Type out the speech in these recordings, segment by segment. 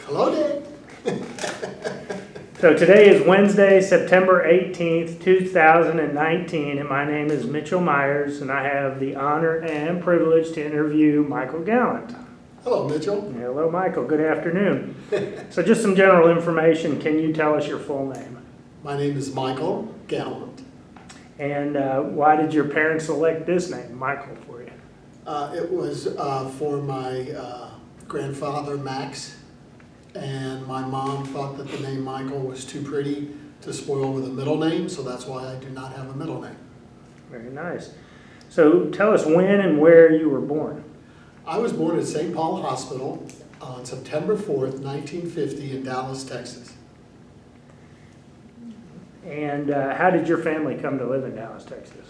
Hello there. So today is Wednesday, September 18th, 2019, and my name is Mitchell Meyers, and I have the honor and privilege to interview Michael Gallant. Hello, Mitchell. Hello, Michael. Good afternoon. So just some general information. Can you tell us your full name? My name is Michael Gallant. And why did your parents select this name, Michael, for you? It was for my grandfather, Max, and my mom thought that the name Michael was too pretty to spoil with a middle name, so that's why I do not have a middle name. Very nice. So tell us when and where you were born. I was born at St. Paul Hospital on September 4th, 1950 in Dallas, Texas. And how did your family come to live in Dallas, Texas?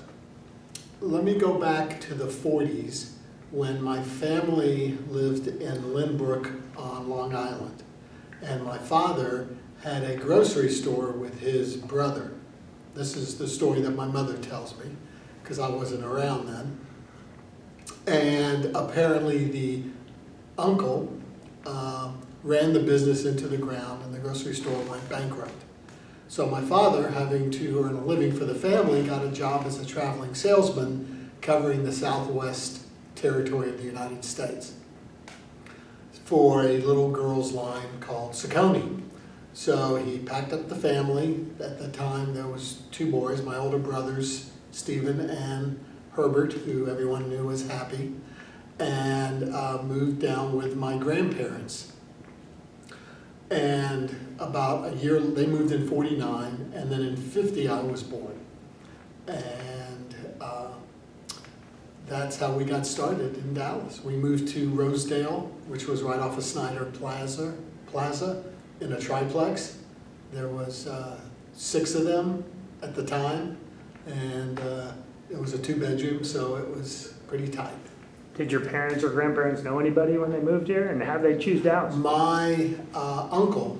Let me go back to the 40s when my family lived in Lynbrook on Long Island. And my father had a grocery store with his brother. This is the story that my mother tells me, because I wasn't around then. And apparently the uncle ran the business into the ground and the grocery store went bankrupt. So my father, having to earn a living for the family, got a job as a traveling salesman covering the Southwest territory of the United States for a little girls line called Saucony. So he packed up the family. At the time there was two boys, my older brothers, Stephen and Herbert, who everyone knew was Happy, and moved down with my grandparents. And about a year, they moved in 49, and then in 50 I was born. And that's how we got started in Dallas. We moved to Rosedale, which was right off of Snyder Plaza in a triplex. There was 6 of them at the time, and it was a 2-bedroom, so it was pretty tight. Did your parents or grandparents know anybody when they moved here, and how did they choose Dallas? My uncle,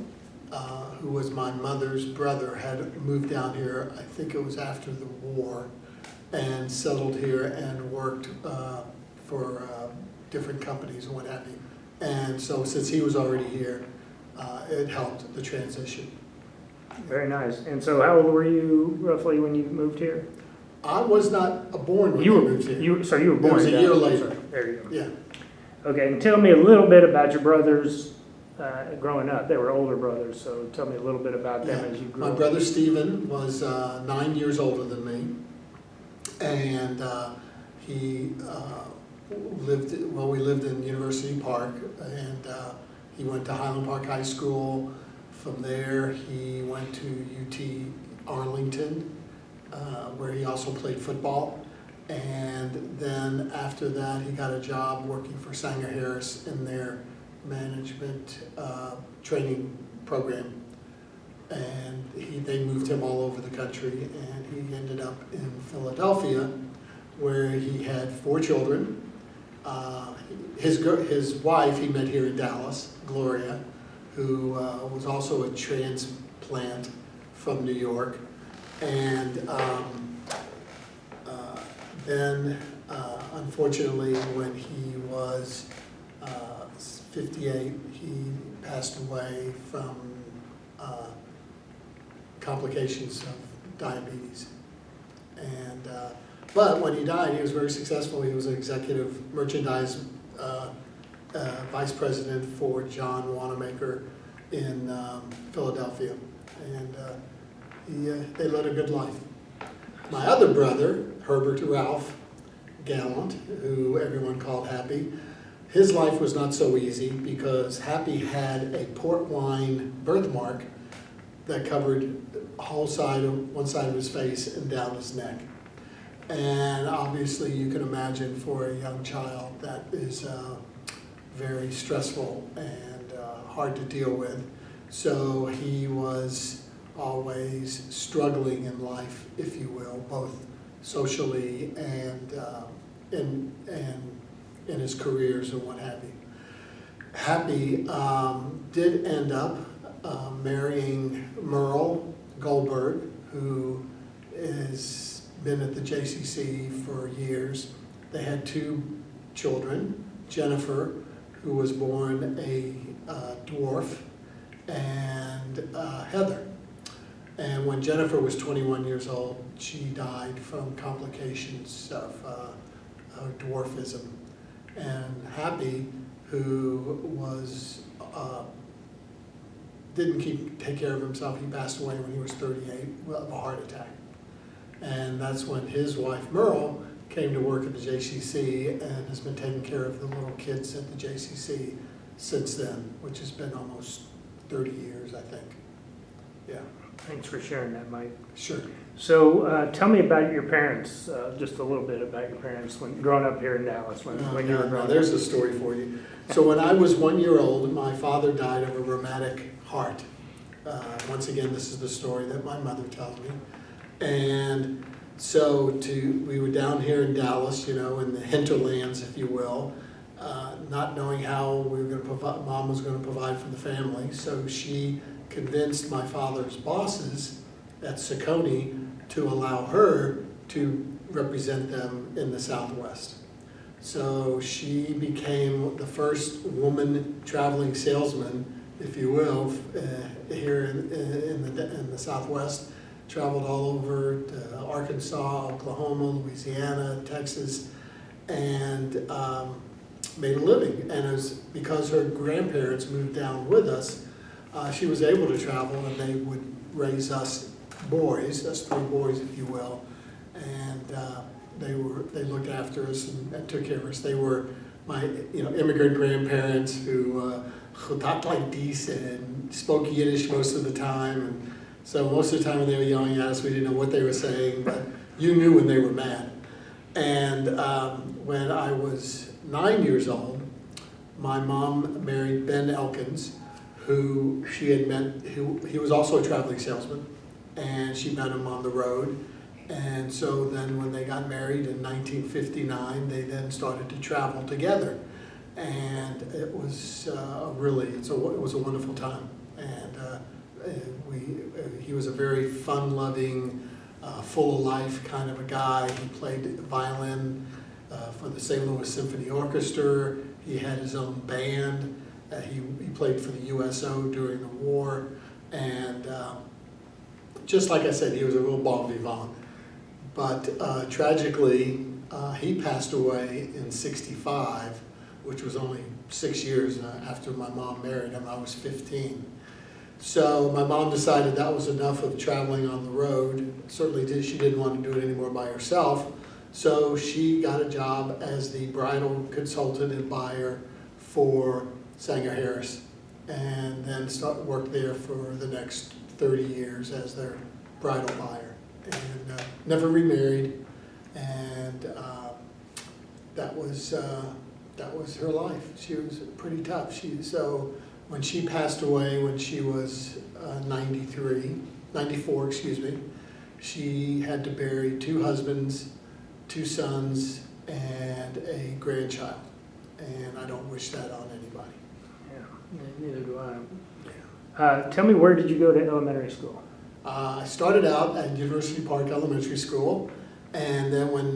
who was my mother's brother, had moved down here, I think it was after the war, and settled here and worked for different companies and what have you. And so since he was already here, it helped the transition. Very nice. And so how old were you roughly when you moved here? I was not born when You I were, moved here. so you were born It was a in year Dallas. later. There you go. Yeah. Okay, and tell me a little bit about your brothers growing up. They were older brothers, so tell me a little bit about them as you grew My up. brother Stephen was 9 years older than me, and he we lived in University Park, and he went to Highland Park High School. From there, he went to UT Arlington, where he also played football. And then after that, he got a job working for Sanger Harris in their management training program. And they moved him all over the country, and he ended up in Philadelphia, where he had 4 children. His wife he met here in Dallas, Gloria, who was also a transplant from New York. And then, unfortunately, when he was 58, he passed away from complications of diabetes. And but when he died, he was very successful. He was an executive merchandise vice president for John Wanamaker in Philadelphia, and they led a good life. My other brother, Herbert Ralph Gallant, who everyone called Happy, his life was not so easy because Happy had a port wine birthmark that covered one side of his face and down his neck. And obviously you can imagine for a young child that is very stressful and hard to deal with. So he was always struggling in life, if you will, both socially and in his careers and what have you. Happy did end up marrying Merle Goldberg, who has been at the JCC for years. They had 2 children, Jennifer, who was born a dwarf, and Heather. And when Jennifer was 21 years old, she died from complications of dwarfism. And Happy, who was didn't take care of himself, he passed away when he was 38 of a heart attack. And that's when his wife Merle came to work at the JCC and has been taking care of the little kids at the JCC since then, which has been almost 30 years, I think. Yeah. Thanks for sharing that, Mike. Sure. So tell me about your parents, just a little bit about your parents when growing up here in Dallas, when you were growing up. There's a story for you. So when I was 1 year old, my father died of a rheumatic heart. Once again, this is the story that my mother tells me. And so we were down here in Dallas, in the hinterlands, if you will, not knowing how we were going to provide, Mom was going to provide for the family. So she convinced my father's bosses at Saucony to allow her to represent them in the Southwest. So she became the first woman traveling salesman, if you will, here in the Southwest. Traveled all over to Arkansas, Oklahoma, Louisiana, Texas, and made a living. And it was because her grandparents moved down with us, she was able to travel, and they would raise us boys, us three boys, if you will, and they looked after us and took care of us. They were my immigrant grandparents who talked like this and spoke Yiddish most of the time, and so most of the time when they were yelling at us, we didn't know what they were saying, but you knew when they were mad. And when I was 9 years old, my mom married Ben Elkins, who she had met, he was also a traveling salesman, and she met him on the road. And so then when they got married in 1959, they then started to travel together. And it was it was a wonderful time. And he was a very fun-loving, full of life kind of a guy. He played violin for the St. Louis Symphony Orchestra. He had his own band. He played for the USO during the war. And just like I said, he was a real bon vivant. But tragically, he passed away in '65, which was only 6 years after my mom married him. I was 15. So my mom decided that was enough of traveling on the road. Certainly she didn't want to do it anymore by herself. So she got a job as the bridal consultant and buyer for Sanger Harris, and then worked there for the next 30 years as their bridal buyer. And never remarried, and that was her life. She was pretty tough. So when she passed away when she was 94, she had to bury 2 husbands, 2 sons, and a grandchild. And I don't wish that on anybody. Yeah, neither do I. Yeah. Tell me, where did you go to elementary school? I started out at University Park Elementary School, and then when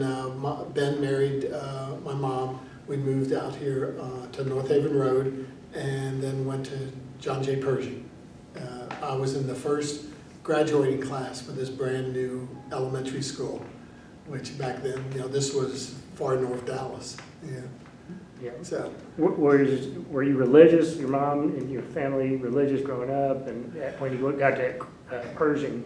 Ben married my mom, we moved out here to North Haven Road, and then went to John J. Pershing. I was in the first graduating class for this brand new elementary school, which back then, this was far north Dallas. Yeah. Yeah. So. Were you religious? Your mom and your family religious growing up? And when you got to Pershing,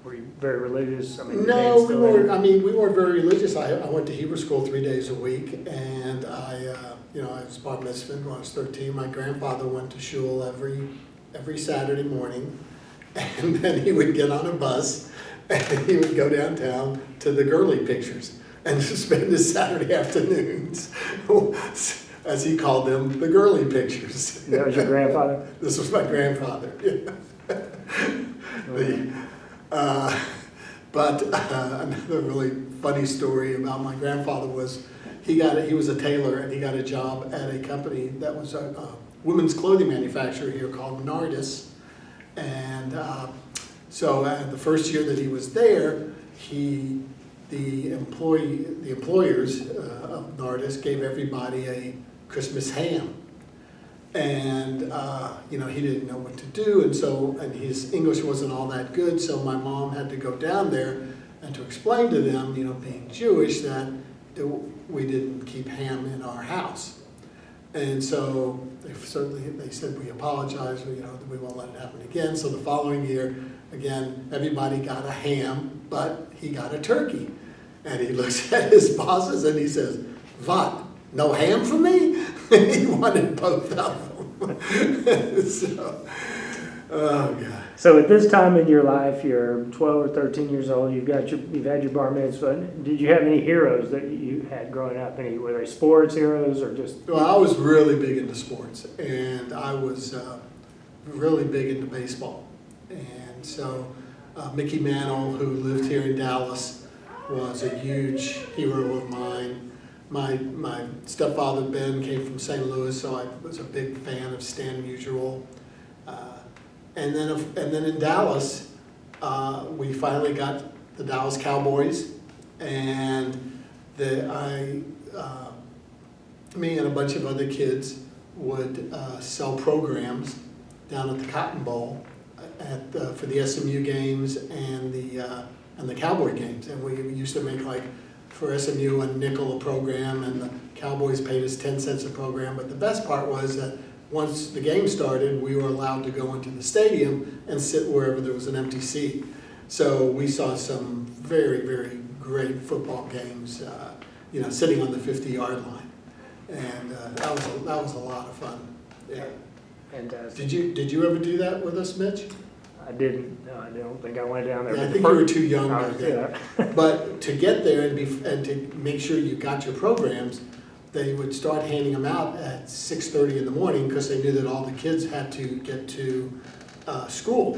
were you very religious? No, we weren't. We weren't very religious. I went to Hebrew school 3 days a week, and I was bar mitzvah when I was 13. My grandfather went to shul every Saturday morning, and then he would get on a bus and he would go downtown to the girly pictures and spend his Saturday afternoons, as he called them, the girly pictures. That was your grandfather? This was my grandfather, yeah. But another really funny story about my grandfather was he was a tailor, and he got a job at a company that was a women's clothing manufacturer here called Nardis. And so the first year that he was there, the employers of Nardis gave everybody a Christmas ham. And, he didn't know what to do, and his English wasn't all that good, so my mom had to go down there and to explain to them, being Jewish, that we didn't keep ham in our house. And so they said, we apologize, we won't let it happen again. So the following year, again, everybody got a ham, but he got a turkey. And he looks at his bosses and he says, "What? No ham for me?" He wanted both of them. So, oh God. So at this time in your life, you're 12 or 13 years old. You've had your bar mitzvah. Did you have any heroes that you had growing up? Were they sports heroes or just? Well, I was really big into sports, and I was really big into baseball. And so Mickey Mantle, who lived here in Dallas, was a huge hero of mine. My stepfather, Ben, came from St. Louis, so I was a big fan of Stan Musial. And then in Dallas, we finally got the Dallas Cowboys, and me and a bunch of other kids would sell programs down at the Cotton Bowl for the SMU games and the Cowboy games, and we used to make, like, for SMU a nickel a program, and the Cowboys paid us 10 cents a program. But the best part was that once the game started, we were allowed to go into the stadium and sit wherever there was an empty seat. So we saw some very, very great football games, sitting on the 50-yard line. And that was a lot of fun. Yeah. Fantastic. Did you ever do that with us, Mitch? I didn't. No, I don't think I went down there. Yeah, I think you were too young back Yeah. then. But to get there and to make sure you got your programs, they would start handing them out at 6:30 in the morning, because they knew that all the kids had to get to school.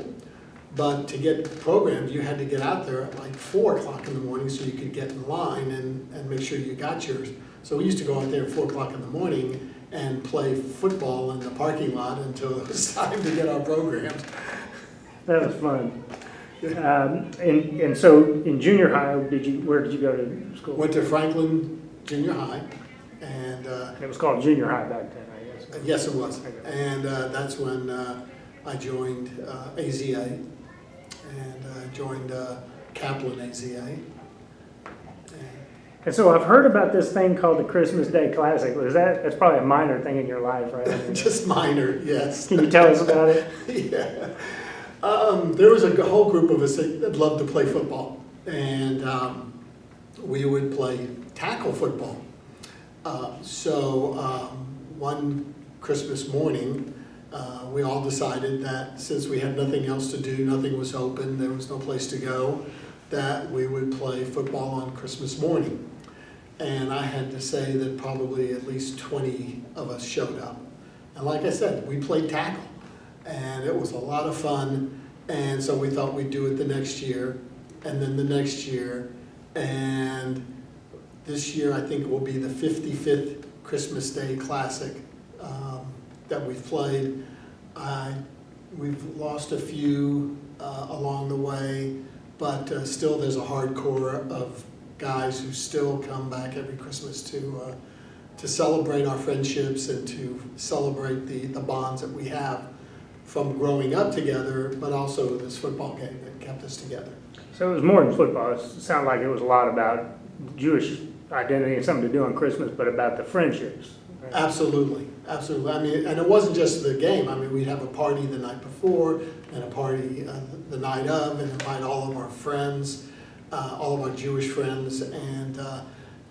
But to get programs, you had to get out there at like 4 o'clock in the morning so you could get in line and make sure you got yours. So we used to go out there at 4 o'clock in the morning and play football in the parking lot until it was time to get our programs. That was fun. And so in junior high, where did you go to school? Went to Franklin Junior High, and It was called junior high back then, I guess. yes, it was. Okay. And that's when I joined AZA, and joined Kaplan AZA. And so I've heard about this thing called the Christmas Day Classic. That's probably a minor thing in your life, right? Just minor, yes. Can you tell us about it? Yeah. There was a whole group of us that loved to play football, and we would play tackle football. So one Christmas morning, we all decided that since we had nothing else to do, nothing was open, there was no place to go, that we would play football on Christmas morning. And I had to say that probably at least 20 of us showed up. And like I said, we played tackle, and it was a lot of fun. And so we thought we'd do it the next year, and then the next year. And this year, I think, will be the 55th Christmas Day Classic that we've played. We've lost a few along the way, but still there's a hardcore of guys who still come back every Christmas to celebrate our friendships and to celebrate the bonds that we have from growing up together, but also this football game that kept us together. So it was more than football. It sounded like it was a lot about Jewish identity and something to do on Christmas, but about the friendships. Right? Absolutely, absolutely. I mean, and it wasn't just the game. I mean, we'd have a party the night before and a party the night of, and invite all of our friends, all of our Jewish friends, and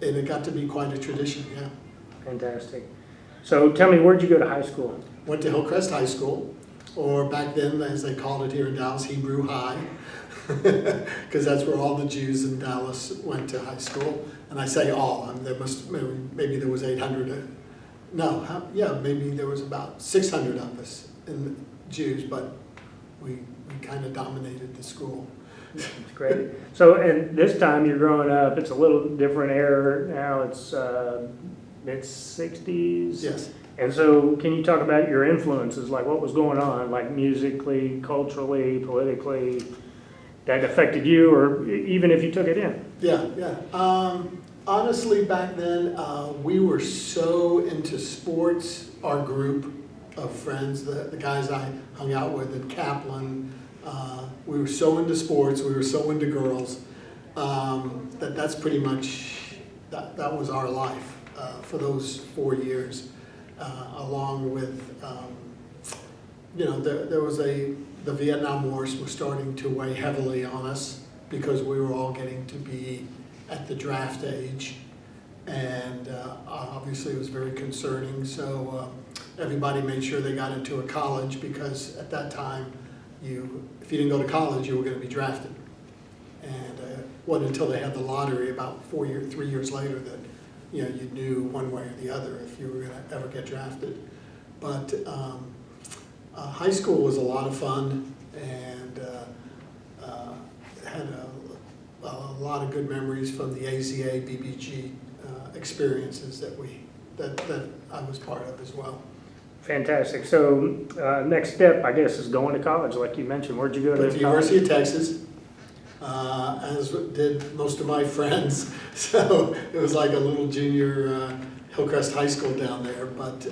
it got to be quite a tradition, yeah. Fantastic. So tell me, where'd you go to high school? Went to Hillcrest High School, or back then, as they called it here in Dallas, Hebrew High, because that's where all the Jews in Dallas went to high school. And I say all, maybe there was 800, maybe there was about 600 of us in Jews, but we kind of dominated the school. That's great. So, and this time you're growing up, it's a little different era now, it's mid-60s. Yes. And so can you talk about your influences, like what was going on, like musically, culturally, politically, that affected you, or even if you took it in? Yeah. Honestly, back then, we were so into sports, our group, of friends, the guys I hung out with in Kaplan. We were so into sports, we were so into girls, that's pretty much, that was our life for those 4 years, along with, there was the Vietnam Wars was starting to weigh heavily on us because we were all getting to be at the draft age, and obviously it was very concerning. So everybody made sure they got into a college, because at that time, if you didn't go to college, you were going to be drafted. And it wasn't until they had the lottery about 3 years later that you knew one way or the other if you were going to ever get drafted. But high school was a lot of fun, and had a lot of good memories from the AZA, BBG experiences that I was part of as well. Fantastic. So next step, I guess, is going to college, like you mentioned. Where'd you go to Went to University of Texas, as did most of my friends. So it was like a little junior Hillcrest High School down there. But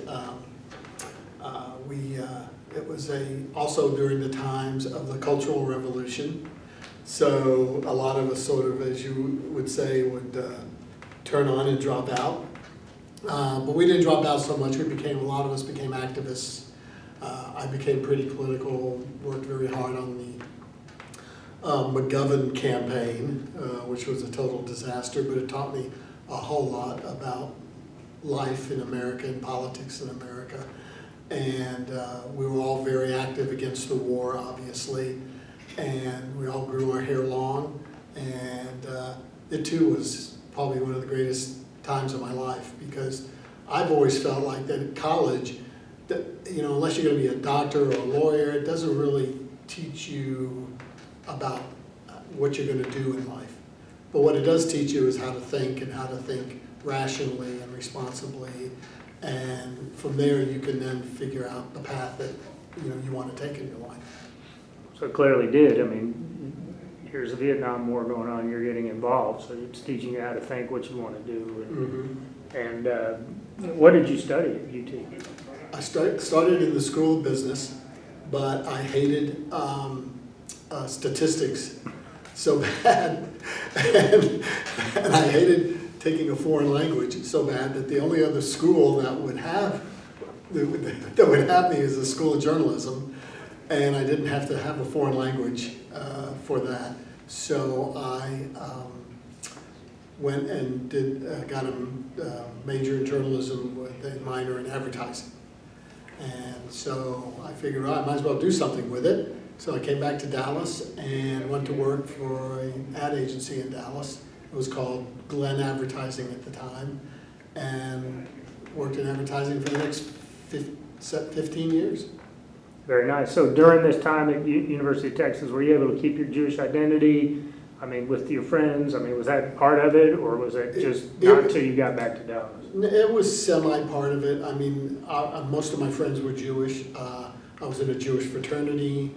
it was also during the times of the Cultural Revolution. So a lot of us sort of, as you would say, would turn on and drop out. But we didn't drop out so much. A lot of us became activists. I became pretty political, worked very hard on the McGovern campaign, which was a total disaster, but it taught me a whole lot about life in America and politics in America. And we were all very active against the war, obviously, and we all grew our hair long. And it too was probably one of the greatest times of my life, because I've always felt like that at college, that, unless you're going to be a doctor or a lawyer, it doesn't really teach you about what you're going to do in life. But what it does teach you is how to think, and how to think rationally and responsibly. And from there, you can then figure out the path that you want to take in your life. So it clearly did. I mean, here's the Vietnam War going on, you're getting involved, so it's teaching you how to think, what you want to do. And what did you study at UT? I started in the School of Business, but I hated statistics so bad, and I hated taking a foreign language so bad that the only other school that would have me is the School of Journalism, and I didn't have to have a foreign language for that. So I went and got a major in journalism with a minor in advertising. And so I figured, I might as well do something with it. So I came back to Dallas and went to work for an ad agency in Dallas. It was called Gallant Advertising at the time, and worked in advertising for the next 15 years. Very nice. So during this time at University of Texas, were you able to keep your Jewish identity? I mean, with your friends, I mean, was that part of it, or was it just not until you got back to Dallas? It was semi-part of it. I mean, most of my friends were Jewish. I was in a Jewish fraternity,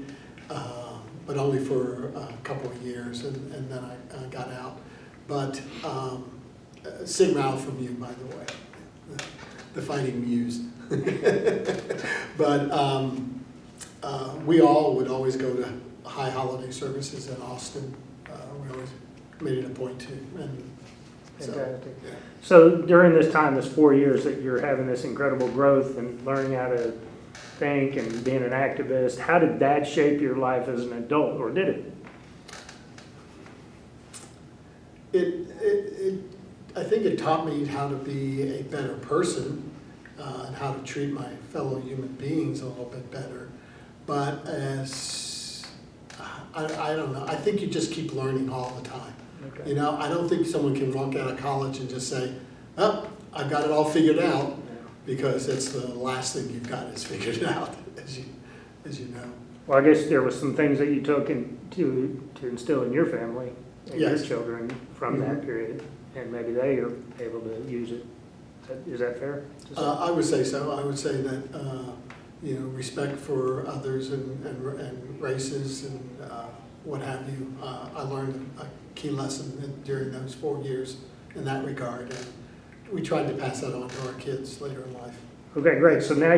but only for a couple of years, and then I got out. But Sigma Alpha Mu, by the way, the Fighting Muse. But we all would always go to high holiday services in Austin. We always made it a point to. And fantastic. Yeah. So during this time, this 4 years that you're having this incredible growth and learning how to think and being an activist, how did that shape your life as an adult, or did it? I think it taught me how to be a better person and how to treat my fellow human beings a little bit better. But I don't know. I think you just keep learning all the time. Okay. I don't think someone can walk out of college and just say, "Oh, I've got it all figured out," because it's the last thing you've got is figured out, as you know. Well, I guess there were some things that you took to instill in your family and your children from that period, and maybe they are able to use it. Is that fair? I would say so. I would say that respect for others and races and what have you. I learned a key lesson during those 4 years in that regard, and we tried to pass that on to our kids later in life. Okay, great. So now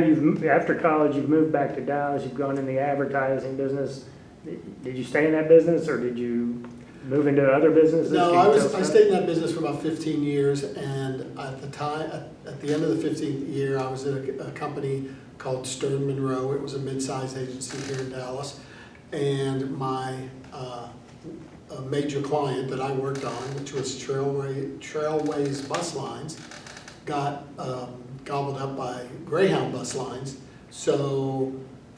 after college, you've moved back to Dallas, you've gone in the advertising business. Did you stay in that business or did you move into other businesses? No, I stayed in that business for about 15 years, and at the end of the 15th year, I was in a company called Stern Monroe. It was a mid-sized agency here in Dallas, and my a major client that I worked on, which was Trailways Bus Lines, got gobbled up by Greyhound Bus Lines. So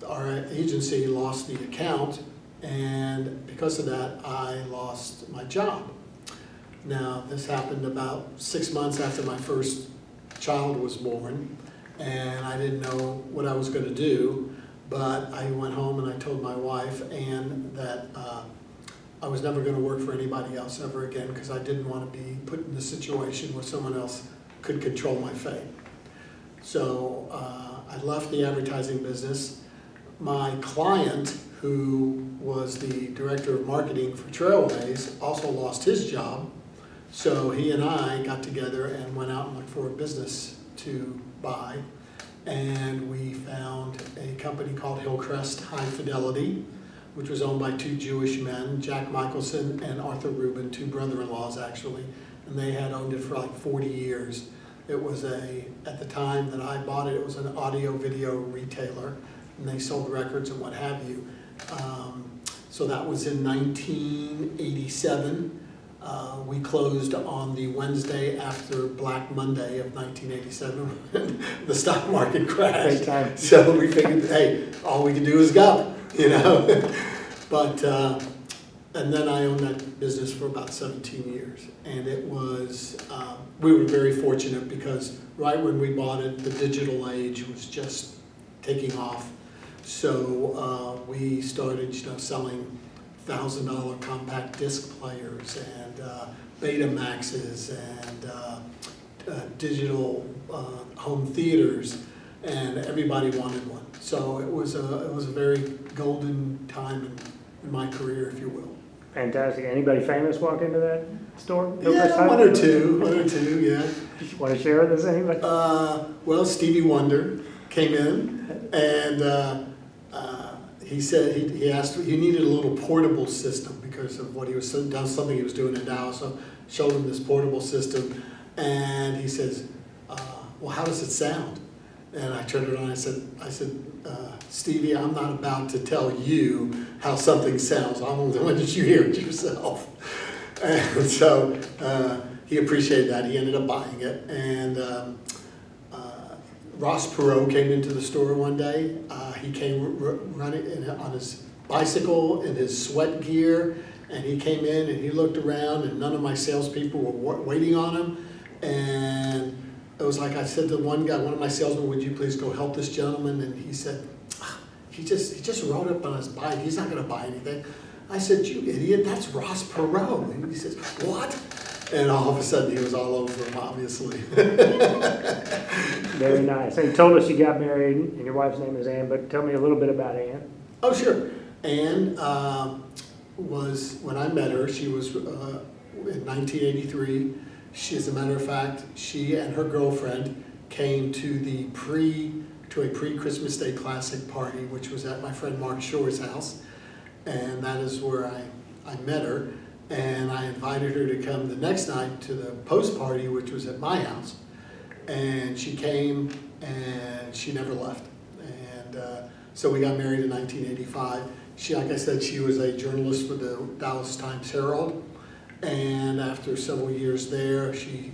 our agency lost the account, and because of that, I lost my job. Now, this happened about 6 months after my first child was born, and I didn't know what I was going to do, but I went home and I told my wife, Ann, that I was never going to work for anybody else ever again because I didn't want to be put in a situation where someone else could control my fate. So I left the advertising business. My client, who was the director of marketing for Trailways, also lost his job. So he and I got together and went out and looked for a business to buy. And we found a company called Hillcrest High Fidelity, which was owned by two Jewish men, Jack Michelson and Arthur Rubin, two brother-in-laws actually. And they had owned it for like 40 years. It was at the time that I bought it, it was an audio-video retailer, and they sold records and what have you. So that was in 1987. We closed on the Wednesday after Black Monday of 1987 when the stock market crashed. So we figured, hey, all we can do is go, you know. But, and then I owned that business for about 17 years. And it was, we were very fortunate because right when we bought it, the digital age was just taking off. So we started, selling $1,000 compact disc players and Betamaxes and digital home theaters, and everybody wanted one. So it was a very golden time in my career, if you will. Fantastic. Anybody famous walk into that store? Yeah, one or two, yeah. You want to share with us, anybody? Well, Stevie Wonder came in, and he said he asked, he needed a little portable system because of what he was done, something he was doing in Dallas. So showed him this portable system, and he says, "Well, how does it sound?" And I turned around and I said, Stevie, I'm not about to tell you how something sounds. When did you hear it yourself? And so he appreciated that. He ended up buying it. And Ross Perot came into the store one day. He came running on his bicycle in his sweat gear. And he came in and he looked around, and none of my salespeople were waiting on him. And it was like I said to one guy, one of my salesmen, "Would you please go help this gentleman?" And he said, he just rode up on his bike. He's not going to buy anything. I said, "You idiot, that's Ross Perot." And he says, "What?" And all of a sudden he was all over him, obviously. Very nice. And you told us you got married, and your wife's name is Ann, but tell me a little bit about Ann. Oh, sure. Ann was, when I met her, she was in 1983. As a matter of fact, she and her girlfriend came to a pre-Christmas Day Classic party, which was at my friend Mark Shore's house, and that is where I met her. And I invited her to come the next night to the post party, which was at my house. And she came, and she never left. And so we got married in 1985. She, like I said, she was a journalist for the Dallas Times-Herald. And after several years there, she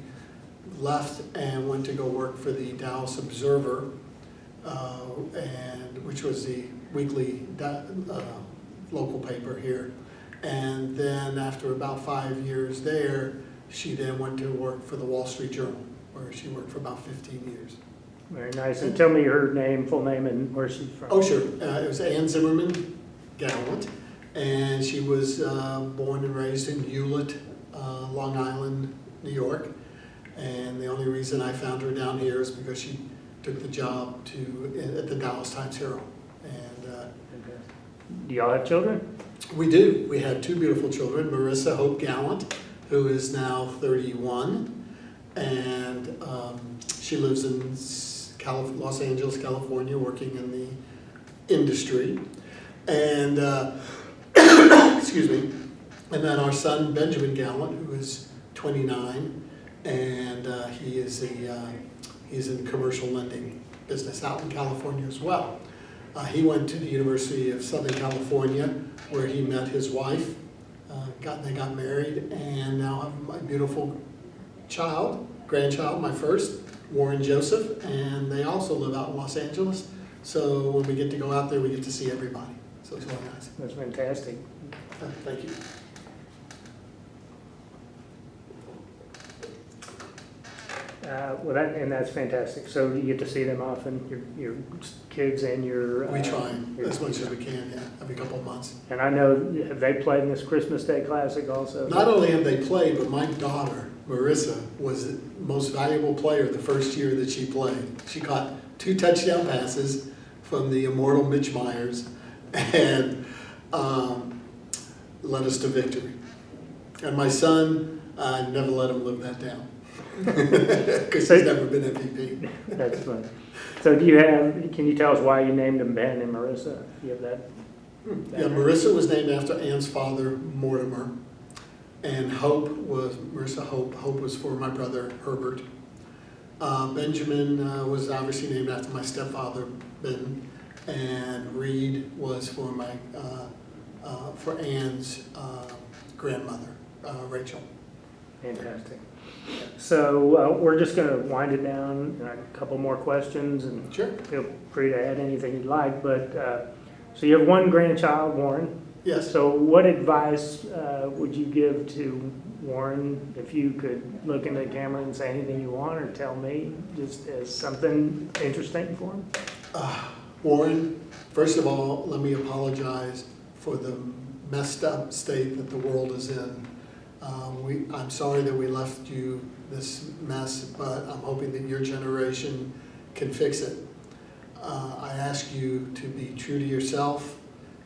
left and went to go work for the Dallas Observer, which was the weekly local paper here. And then after about 5 years there, she then went to work for the Wall Street Journal, where she worked for about 15 years. Very nice. And tell me her name, full name, and where she's from. Oh, sure. It was Ann Zimmerman Gallant. And she was born and raised in Hewlett, Long Island, New York. And the only reason I found her down here is because she took the job at the Dallas Times-Herald. And do y'all have children? We do. We have two beautiful children, Marissa Hope Gallant, who is now 31, and she lives in Los Angeles, California, working in the industry. And, excuse me, and then our son, Benjamin Gallant, who is 29, and he's in commercial lending business out in California as well. He went to the University of Southern California, where he met his wife. They got married, and now have my beautiful grandchild, my first, Warren Joseph, and they also live out in Los Angeles. So when we get to go out there, we get to see everybody. So it's really nice. That's fantastic. Thank you. That's fantastic. So you get to see them often, your kids and your... We try as much as we can, yeah, every couple of months. And I know, have they played in this Christmas Day Classic also? Not only have they played, but my daughter, Marissa, was the most valuable player the first year that she played. She caught 2 touchdown passes from the immortal Mitch Meyers and led us to victory. And my son, I never let him live that down. Because he's never been MVP. That's fun. So can you tell us why you named them Ben and Marissa? You have that? Yeah, Marissa was named after Ann's father, Mortimer. And Marissa Hope was for my brother, Herbert. Benjamin was obviously named after my stepfather, Ben. And Reed was for for Ann's grandmother, Rachel. Fantastic. So we're just going to wind it down. A couple more questions, and Sure. Feel free to add anything you'd like. But so you have one grandchild, Warren. Yes. So what advice would you give to Warren if you could look into the camera and say anything you want, or tell me just as something interesting for him? Warren, first of all, let me apologize for the messed up state that the world is in. I'm sorry that we left you this mess, but I'm hoping that your generation can fix it. I ask you to be true to yourself,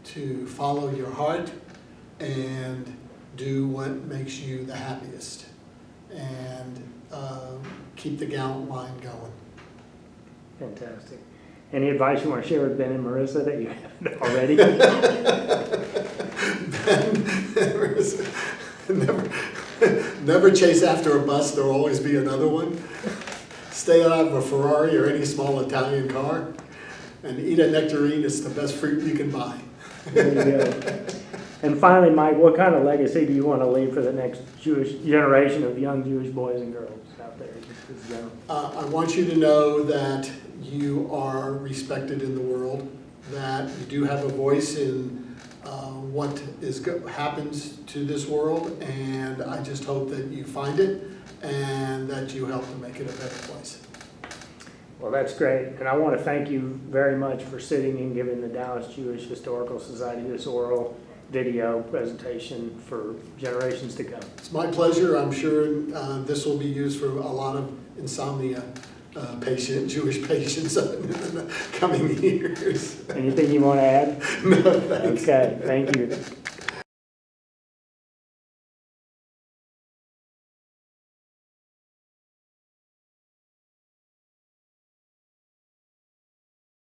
to follow your heart, and do what makes you the happiest. And keep the Gallant line going. Fantastic. Any advice you want to share with Ben and Marissa that you haven't already? Ben and Marissa, never chase after a bus, there'll always be another one. Stay out of a Ferrari or any small Italian car, and eat a nectarine. It's the best fruit you can buy. There you go. And finally, Mike, what kind of legacy do you want to leave for the next Jewish generation of young Jewish boys and girls out there? Just as general? I want you to know that you are respected in the world, that you do have a voice in what happens to this world, and I just hope that you find it and that you help to make it a better place. Well, that's great. And I want to thank you very much for sitting and giving the Dallas Jewish Historical Society this oral video presentation for generations to come. It's my pleasure. I'm sure this will be used for a lot of insomnia Jewish patients in the coming years. Anything you want to add? No, thanks. Okay, thank you.